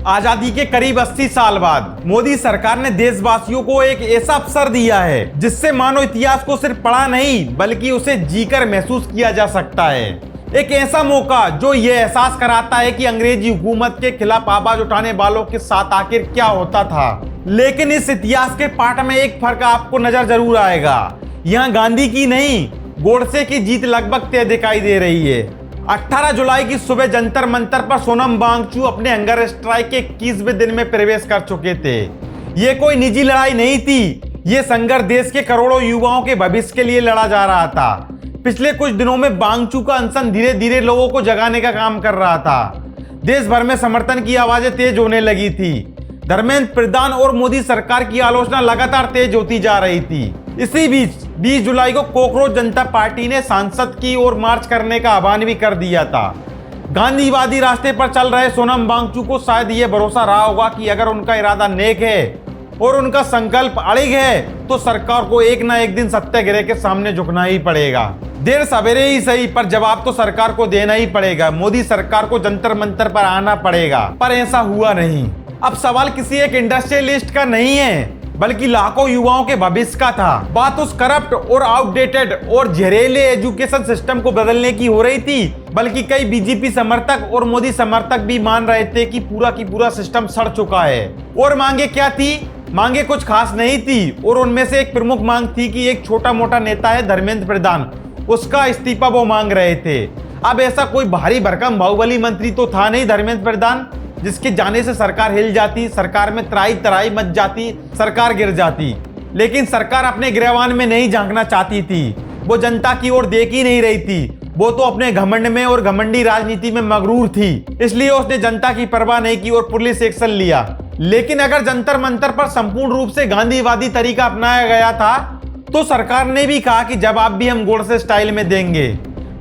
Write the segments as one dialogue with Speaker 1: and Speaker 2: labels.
Speaker 1: आजादी के करीब 80 साल बाद मोदी सरकार ने देशवासियों को एक ऐसा अवसर दिया है जिससे मानो इतिहास को सिर्फ पढ़ा नहीं बल्कि उसे जीकर महसूस किया जा सकता है। एक ऐसा मौका जो ये एहसास कराता है कि अंग्रेजी हुकूमत के खिलाफ आवाज उठाने वालों के साथ आखिर क्या होता था। लेकिन इस इतिहास के पाठ में एक फर्क आपको नजर जरूर आएगा। यहाँ गांधी की नहीं, गोडसे की जीत लगभग तय दिखाई दे रही है। 18 जुलाई की सुबह जंतर मंतर पर सोनम वांगचुक अपने हंगर स्ट्राइक के 21वें दिन में प्रवेश कर चुके थे। ये कोई निजी लड़ाई नहीं थी, ये संघर्ष देश के करोड़ों युवाओं के भविष्य के लिए लड़ा जा रहा था। पिछले कुछ दिनों में वांगचुक का अनशन धीरे धीरे लोगों को जगाने का काम कर रहा था। देश भर में समर्थन की आवाजें तेज होने लगी थी। धर्मेंद्र प्रधान और मोदी सरकार की आलोचना लगातार तेज होती जा रही थी। इसी बीच 20 जुलाई को कोकरोच जनता पार्टी ने संसद की ओर मार्च करने का आह्वान भी कर दिया था। गांधीवादी रास्ते पर चल रहे सोनम वांगचुक को शायद ये भरोसा रहा होगा कि अगर उनका इरादा नेक है और उनका संकल्प अड़िग है तो सरकार को एक ना एक दिन सत्याग्रह के सामने झुकना ही पड़ेगा। देर सवेरे ही सही, पर जवाब तो सरकार को देना ही पड़ेगा। मोदी सरकार को जंतर मंतर पर आना पड़ेगा, पर ऐसा हुआ नहीं। अब सवाल किसी एक इंडस्ट्रियलिस्ट का नहीं है बल्कि लाखों युवाओं के भविष्य का था। बात उस करप्ट और आउटडेटेड और जहरीले एजुकेशन सिस्टम को बदलने की हो रही थी, बल्कि कई बीजेपी समर्थक और मोदी समर्थक भी मान रहे थे कि पूरा की पूरा सिस्टम सड़ चुका है। और मांगे क्या थी? मांगे कुछ खास नहीं थी, और उनमें से एक प्रमुख मांग थी कि एक छोटा मोटा नेता है धर्मेंद्र प्रधान, उसका इस्तीफा वो मांग रहे थे। अब ऐसा कोई भारी भरकम बाहुबली मंत्री तो था नहीं धर्मेंद्र प्रधान जिसके जाने से सरकार हिल जाती, सरकार में त्राही तराही मच जाती, सरकार गिर जाती। लेकिन सरकार अपने गिरवान में नहीं झांकना चाहती थी, वो जनता की ओर देख ही नहीं रही थी। वो तो अपने घमंड में और घमंडी राजनीति में मगरूर थी, इसलिए उसने जनता की परवाह नहीं की और पुलिस एक्शन लिया। लेकिन अगर जंतर मंतर पर संपूर्ण रूप से गांधीवादी तरीका अपनाया गया था तो सरकार ने भी कहा कि जवाब भी हम गोडसे स्टाइल में देंगे,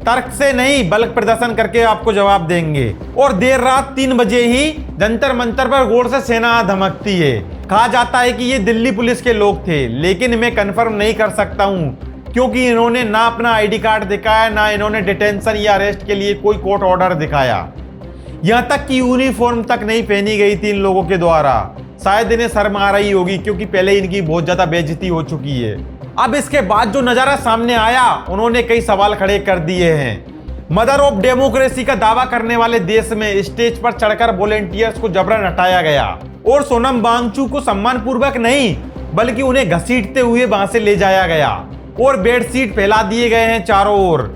Speaker 1: तर्क से नहीं बल्कि प्रदर्शन करके आपको जवाब देंगे। और देर रात 3 बजे ही जंतर मंतर पर गोडसे सेना धमकती है। कहा जाता है कि ये दिल्ली पुलिस के लोग थे, लेकिन मैं कंफर्म नहीं कर सकता हूं क्योंकि इन्होंने ना अपना आईडी कार्ड दिखाया, ना इन्होंने डिटेंशन या अरेस्ट के लिए कोई कोर्ट ऑर्डर दिखाया। यहां तक कि यूनिफॉर्म तक नहीं पहनी गई थी इन लोगों के द्वारा। शायद इन्हें शर्म आ रही होगी क्योंकि पहले इनकी बहुत ज्यादा बेइज्जती हो चुकी है। अब इसके बाद जो नजारा सामने आया, उन्होंने कई सवाल खड़े कर दिए हैं। मदर ऑफ डेमोक्रेसी का दावा करने वाले देश में स्टेज पर चढ़कर वॉलेंटियर्स को जबरन हटाया गया और सोनम वांगचुक को सम्मान पूर्वक नहीं बल्कि उन्हें घसीटते हुए वहां से ले जाया गया और बेडशीट फैला दिए गए हैं चारों ओर।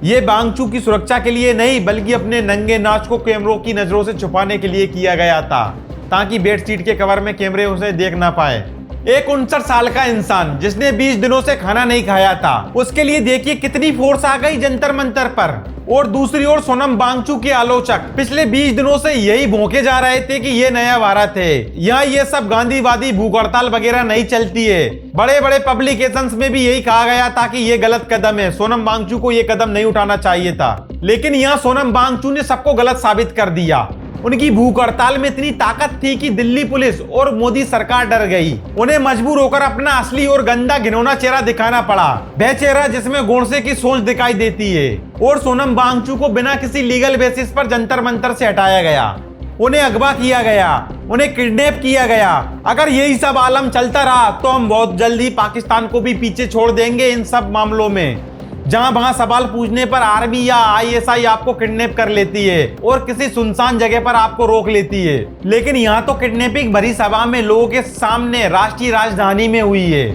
Speaker 1: ये वांगचुक की सुरक्षा के लिए नहीं बल्कि अपने नंगे नाच को कैमरों की नजरों से छुपाने के लिए किया गया था, ताकि बेडशीट के कवर में कैमरे उसे देख ना पाए। एक 59 साल का इंसान जिसने 20 दिनों से खाना नहीं खाया था, उसके लिए देखिए कितनी फोर्स आ गई जंतर मंतर पर। और दूसरी ओर सोनम वांगचुक के आलोचक पिछले 20 दिनों से यही भौंके जा रहे थे कि ये नया भारत है, यहाँ ये सब गांधीवादी भूख हड़ताल वगैरह नहीं चलती है। बड़े बड़े पब्लिकेशंस में भी यही कहा गया था कि ये गलत कदम है, सोनम वांगचुक को ये कदम नहीं उठाना चाहिए था। लेकिन यहाँ सोनम वांगचुक ने सबको गलत साबित कर दिया। उनकी भूख हड़ताल में इतनी ताकत थी कि दिल्ली पुलिस और मोदी सरकार डर गई। उन्हें मजबूर होकर अपना असली और गंदा घिनौना चेहरा दिखाना पड़ा, वह चेहरा जिसमें गोडसे की सोच दिखाई देती है। और सोनम वांगचुक को बिना किसी लीगल बेसिस पर जंतर मंतर से हटाया गया, उन्हें अगवा किया गया, उन्हें किडनैप किया गया। अगर यही सब आलम चलता रहा तो हम बहुत जल्दी पाकिस्तान को भी पीछे छोड़ देंगे इन सब मामलों में। जहां वहां सवाल पूछने पर आर्मी या आईएसआई आपको किडनैप कर लेती है और किसी सुनसान जगह पर आपको रोक लेती है। लेकिन यहाँ तो किडनैपिंग भरी सभा में लोगों के सामने राष्ट्रीय राजधानी में हुई है।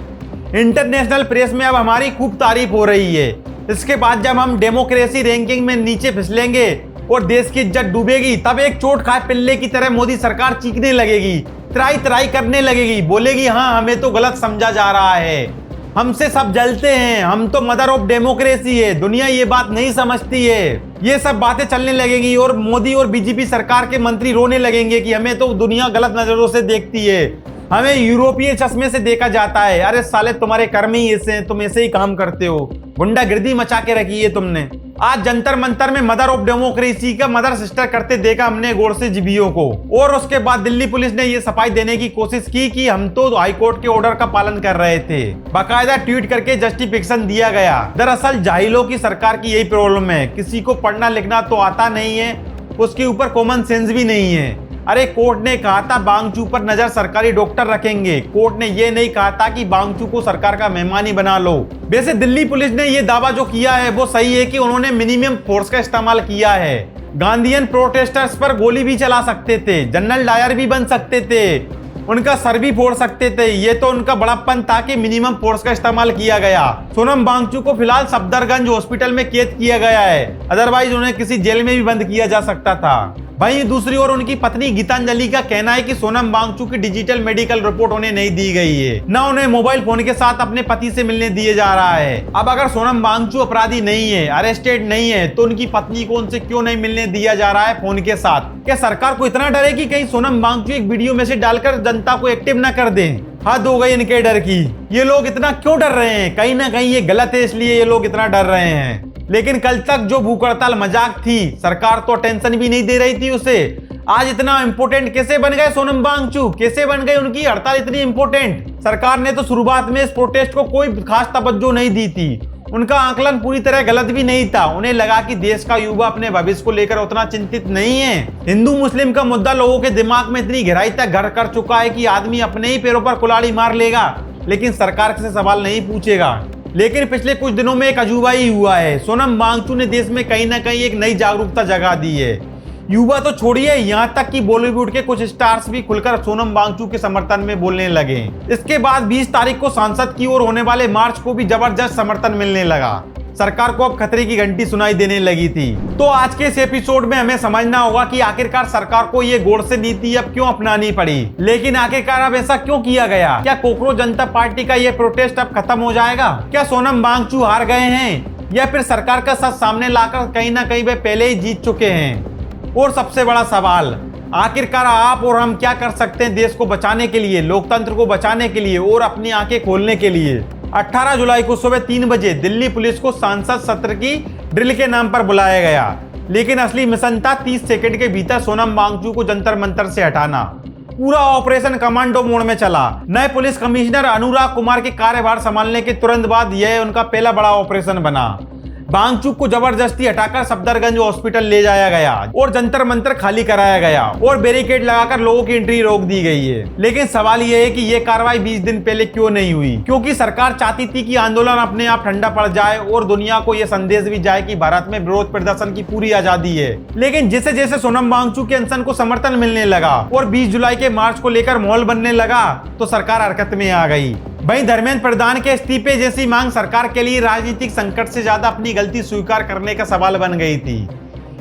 Speaker 1: इंटरनेशनल प्रेस में अब हमारी खूब तारीफ हो रही है। इसके बाद जब हम डेमोक्रेसी रैंकिंग में नीचे फिसलेंगे और देश की इज्जत डूबेगी, तब एक चोट खाए पिल्ले की तरह मोदी सरकार चीखने लगेगी, त्राई त्राई करने लगेगी, बोलेगी हाँ हमें तो गलत समझा जा रहा है, हमसे सब जलते हैं, हम तो मदर ऑफ डेमोक्रेसी है, दुनिया ये बात नहीं समझती है। ये सब बातें चलने लगेंगी और मोदी और बीजेपी सरकार के मंत्री रोने लगेंगे कि हमें तो दुनिया गलत नजरों से देखती है, हमें यूरोपीय चश्मे से देखा जाता है। अरे साले तुम्हारे कर्म ही ऐसे हैं, तुम ऐसे ही काम करते हो, गुंडागिर्दी मचा के रखी है तुमने। आज जंतर मंतर में मदर ऑफ डेमोक्रेसी का मदर सिस्टर करते देखा हमने गोडसे जीबीओ को। और उसके बाद दिल्ली पुलिस ने ये सफाई देने की कोशिश की कि हम तो हाईकोर्ट के ऑर्डर का पालन कर रहे थे। बाकायदा ट्वीट करके जस्टिफिकेशन दिया गया। दरअसल जाहिलों की सरकार की यही प्रॉब्लम है, किसी को पढ़ना लिखना तो आता नहीं है, उसके ऊपर कॉमन सेंस भी नहीं है। अरे कोर्ट ने कहा था बांगचू पर नजर सरकारी डॉक्टर रखेंगे। कोर्ट ने यह नहीं कहा था कि बांगचू को सरकार का मेहमान ही बना लो। वैसे दिल्ली पुलिस ने यह दावा जो किया है वो सही है कि उन्होंने मिनिमम फोर्स का इस्तेमाल किया है। गांधीयन प्रोटेस्टर्स पर गोली भी चला सकते थे, जनरल डायर भी बन सकते थे, उनका सर भी फोड़ सकते थे। ये तो उनका बड़प्पन था कि मिनिमम फोर्स का इस्तेमाल किया गया। सोनम वांगचुक को फिलहाल सफदरगंज हॉस्पिटल में कैद किया गया है, अदरवाइज उन्हें किसी जेल में भी बंद किया जा सकता था। वहीं दूसरी ओर उनकी पत्नी गीतांजलि का कहना है कि सोनम वांगचुक की डिजिटल मेडिकल रिपोर्ट उन्हें नहीं दी गई है, न उन्हें मोबाइल फोन के साथ अपने पति से मिलने दिए जा रहा है। अब अगर सोनम वांगचुक अपराधी नहीं है, अरेस्टेड नहीं है, तो उनकी पत्नी को उनसे क्यों नहीं मिलने दिया जा रहा है फोन के साथ? क्या सरकार को इतना डर है कि कहीं सोनम वांगचुक एक वीडियो मैसेज डालकर जनता को एक्टिव न कर दें? हद हो गई इनके डर की। ये लोग इतना क्यों डर रहे हैं? कहीं ना कहीं ये गलत है, इसलिए ये लोग इतना डर रहे हैं। लेकिन कल तक जो भूख हड़ताल मजाक थी, सरकार तो टेंशन भी नहीं दे रही थी उसे। आज इतना इंपोर्टेंट कैसे बन गए सोनम वांगचुक? कैसे बन गई उनकी हड़ताल इतनी इंपोर्टेंट? सरकार ने तो शुरुआत में इस प्रोटेस्ट को कोई खास तवज्जो नहीं दी थी। उनका आकलन पूरी तरह गलत भी नहीं था। उन्हें लगा कि देश का युवा अपने भविष्य को लेकर उतना चिंतित नहीं है। हिंदू मुस्लिम का मुद्दा लोगों के दिमाग में इतनी गहराई तक घर कर चुका है कि आदमी अपने ही पैरों पर कुल्हाड़ी मार लेगा, लेकिन सरकार से सवाल नहीं पूछेगा। लेकिन पिछले कुछ दिनों में एक अजूबा ही हुआ है। सोनम वांगचुक ने देश में कहीं ना कहीं एक नई जागरूकता जगा दी है। युवा तो छोड़िए, यहाँ तक कि बॉलीवुड के कुछ स्टार्स भी खुलकर सोनम वांगचुक के समर्थन में बोलने लगे। इसके बाद 20 तारीख को संसद की ओर होने वाले मार्च को भी जबरदस्त समर्थन मिलने लगा। सरकार को अब खतरे की घंटी सुनाई देने लगी थी। तो आज के इस एपिसोड में हमें समझना होगा कि आखिरकार सरकार को ये गोड से नीति अब क्यों अपनानी पड़ी। लेकिन आखिरकार अब ऐसा क्यों किया गया? क्या कोकरोच जनता पार्टी का ये प्रोटेस्ट अब खत्म हो जाएगा? क्या सोनम वांगचुक हार गए हैं, या फिर सरकार का सच सामने लाकर कहीं ना कहीं वे पहले ही जीत चुके हैं? और सबसे बड़ा सवाल, आखिरकार आप और हम क्या कर सकते हैं देश को बचाने के लिए, लोकतंत्र को बचाने के लिए और अपनी आंखें खोलने के लिए? 18 जुलाई को सुबह 3 बजे दिल्ली पुलिस को संसद सत्र की ड्रिल के नाम पर बुलाया गया, लेकिन असली मिशन था 30 सेकंड के भीतर सोनम वांगचुक को जंतर मंतर से हटाना। पूरा ऑपरेशन कमांडो मोड में चला। नए पुलिस कमिश्नर अनुराग कुमार के कार्यभार संभालने के तुरंत बाद यह उनका पहला बड़ा ऑपरेशन बना। वांगचुक को जबरदस्ती हटाकर सफदरगंज हॉस्पिटल ले जाया गया और जंतर मंतर खाली कराया गया और बैरिकेड लगाकर लोगों की एंट्री रोक दी गई है। लेकिन सवाल यह है कि यह कार्रवाई 20 दिन पहले क्यों नहीं हुई? क्योंकि सरकार चाहती थी कि आंदोलन अपने आप ठंडा पड़ जाए और दुनिया को यह संदेश भी जाए कि भारत में विरोध प्रदर्शन की पूरी आजादी है। लेकिन जैसे जैसे सोनम वांगचुक के अनशन को समर्थन मिलने लगा और 20 जुलाई के मार्च को लेकर माहौल बनने लगा, तो सरकार हरकत में आ गई। वहीं धर्मेंद्र प्रधान के इस्तीफे जैसी मांग सरकार के लिए राजनीतिक संकट से ज्यादा अपनी गलती स्वीकार करने का सवाल बन गई थी।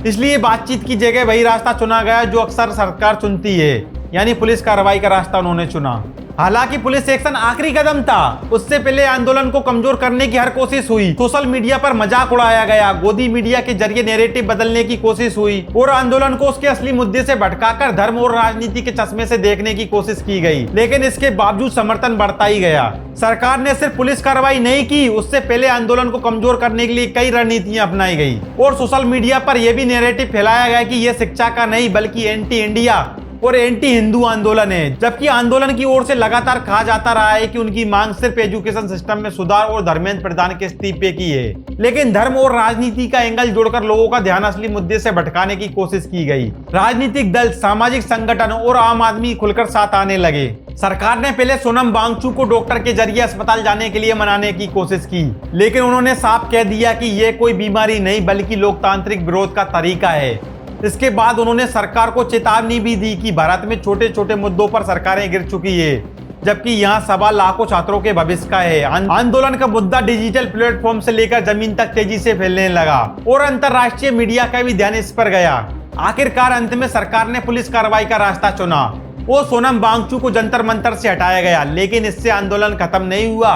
Speaker 1: इसलिए बातचीत की जगह वही रास्ता चुना गया जो अक्सर सरकार चुनती है, यानी पुलिस कार्रवाई का रास्ता उन्होंने चुना। हालांकि पुलिस एक्शन आखिरी कदम था, उससे पहले आंदोलन को कमजोर करने की हर कोशिश हुई। सोशल मीडिया पर मजाक उड़ाया गया, गोदी मीडिया के जरिए नैरेटिव बदलने की कोशिश हुई और आंदोलन को उसके असली मुद्दे से भटकाकर धर्म और राजनीति के चश्मे से देखने की कोशिश की गई। लेकिन इसके बावजूद समर्थन बढ़ता ही गया। सरकार ने सिर्फ पुलिस कार्रवाई नहीं की, उससे पहले आंदोलन को कमजोर करने के लिए कई रणनीतियां अपनाई गई और सोशल मीडिया पर यह भी नैरेटिव फैलाया गया कि यह शिक्षा का नहीं बल्कि एंटी इंडिया और एंटी हिंदू आंदोलन है। जबकि आंदोलन की ओर से लगातार कहा जाता रहा है कि उनकी मांग सिर्फ एजुकेशन सिस्टम में सुधार और धर्मेंद्र प्रधान के इस्तीफे की है। लेकिन धर्म और राजनीति का एंगल जोड़कर लोगों का ध्यान असली मुद्दे से भटकाने की कोशिश की गई। राजनीतिक दल, सामाजिक संगठन और आम आदमी खुलकर साथ आने लगे। सरकार ने पहले सोनम वांगचुक को डॉक्टर के जरिए अस्पताल जाने के लिए मनाने की कोशिश की, लेकिन उन्होंने साफ कह दिया कि यह कोई बीमारी नहीं बल्कि लोकतांत्रिक विरोध का तरीका है। इसके बाद उन्होंने सरकार को चेतावनी भी दी कि भारत में छोटे छोटे मुद्दों पर सरकारें गिर चुकी है, जबकि यहाँ सवाल लाखों छात्रों के भविष्य का है। आंदोलन का मुद्दा डिजिटल प्लेटफॉर्म से लेकर जमीन तक तेजी से फैलने लगा और अंतरराष्ट्रीय मीडिया का भी ध्यान इस पर गया। आखिरकार अंत में सरकार ने पुलिस कार्रवाई का रास्ता चुना और सोनम वांगचुक को जंतर मंतर से हटाया गया। लेकिन इससे आंदोलन खत्म नहीं हुआ।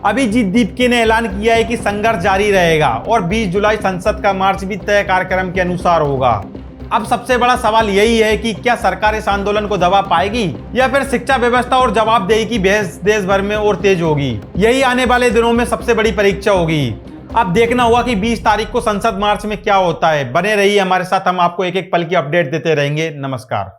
Speaker 1: अभिजीत दीपके ने ऐलान किया है कि संघर्ष जारी रहेगा और 20 जुलाई संसद का मार्च भी तय कार्यक्रम के अनुसार होगा। अब सबसे बड़ा सवाल यही है कि क्या सरकार इस आंदोलन को दबा पाएगी या फिर शिक्षा व्यवस्था और जवाबदेही की बहस देश भर में और तेज होगी। यही आने वाले दिनों में सबसे बड़ी परीक्षा होगी। अब देखना होगा कि 20 तारीख को संसद मार्च में क्या होता है। बने रहिए हमारे साथ, हम आपको एक एक पल की अपडेट देते रहेंगे। नमस्कार।